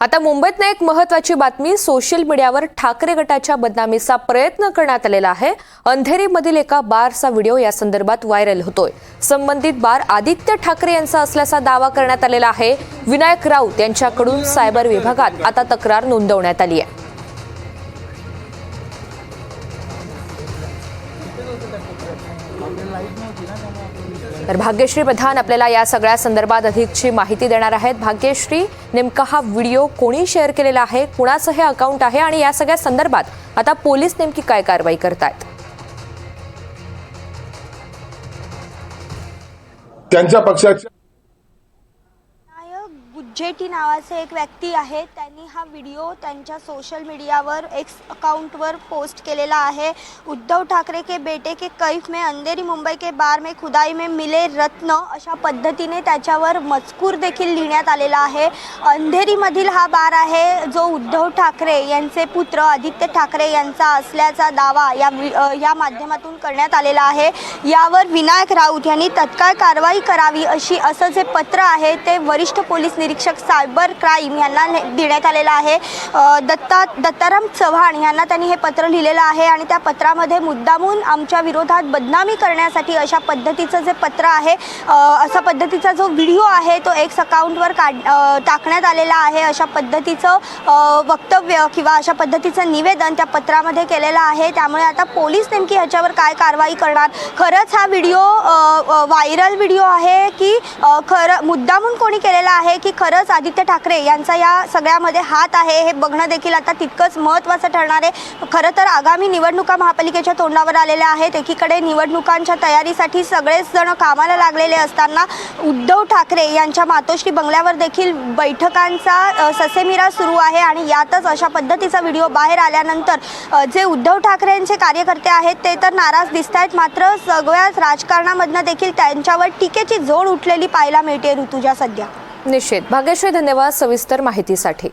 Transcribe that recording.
आता मुंबईत एक महत्त्वाची बातमी सोशल मीडियावर ठाकरे गटाच्या बदनामीचा प्रयत्न करण्यात आलेला आहे। अंधेरीमधील एका बारचा व्हिडिओ या संदर्भात व्हायरल होतोय। संबंधित बार आदित्य ठाकरे यांचा असल्याचा दावा करण्यात आलेला आहे। विनायक राऊत यांच्याकडून सायबर विभागात आता तक्रार नोंदवण्यात आली आहे। तर भाग्यश्री प्रधान आपल्याला या सगळ्या संदर्भात अधिकची माहिती देणार आहेत। भाग्यश्री, नेमका हा व्हिडिओ कोणी शेअर केलेला आहे, कुणाचं हे अकाउंट आहे आणि या सगळ्या संदर्भात आता पोलीस नेमकी काय कारवाई करतायत? त्यांच्या पक्षाच्या गुज्जेटी नावाचे एक व्यक्ती आहे, त्यांनी हा व्हिडिओ त्यांच्या सोशल मीडियावर एक्स अकाउंटवर पोस्ट केलेला आहे। उद्धव ठाकरे के बेटे के कैफ में अंधेरी मुंबई के बार में खुदाई में मिले रत्न अशा पद्धतीने त्याच्यावर मजकूर देखील लिहिण्यात आलेला आहे। अंधेरीमधील हा बार आहे जो उद्धव ठाकरे यांचे पुत्र आदित्य ठाकरे यांचा असल्याचा दावा या माध्यमातून करण्यात आलेला आहे। यावर विनायक राऊत यांनी तत्काळ कारवाई करावी असं जे पत्र आहे ते वरिष्ठ पोलीस निरीक्षक सायबर क्राईम यांना देण्यात आलेला आहे। दत्ताराम चव्हाण यांना त्यांनी हे पत्र लिहिलेलं आहे आणि त्या पत्रामध्ये मुद्दामून आमच्या विरोधात बदनामी करण्यासाठी अशा पद्धतीचं जे पत्र आहे, अशा पद्धतीचा जो व्हिडिओ आहे तो एक्स अकाउंटवर टाकण्यात आलेला आहे। अशा पद्धतीचं वक्तव्य किंवा अशा पद्धतीचं निवेदन त्या पत्रामध्ये केलेलं आहे। त्यामुळे आता पोलीस नेमकी ह्याच्यावर काय कारवाई करणार, खरंच हा व्हिडिओ व्हायरल व्हिडिओ आहे की खरं मुद्दामून कोणी केलेला आहे की खरंच आदित्य ठाकरे यांचा या सगळ्यामध्ये हात आहे, हे बघणं देखील आता तितकंच महत्त्वाचं ठरणार आहे। खरं तर आगामी निवडणुका महापालिकेच्या तोंडावर आलेल्या आहेत। एकीकडे निवडणुकांच्या तयारीसाठी सगळेच जण कामाला लागलेले असताना उद्धव ठाकरे यांच्या मातोश्री बंगल्यावर देखील बैठकांचा ससेमिरा सुरू आहे आणि यातच अशा पद्धतीचा व्हिडिओ बाहेर आल्यानंतर जे उद्धव ठाकरेंचे कार्यकर्ते आहेत ते तर नाराज दिसत आहेत, मात्र सगळ्याच राजकारणामधनं देखील त्यांच्यावर टीकेची झोड उठलेली पाहायला मिळते ऋतुजा सध्या। निश्चित भाग्यश्री, धन्यवाद सविस्तर माहितीसाठी।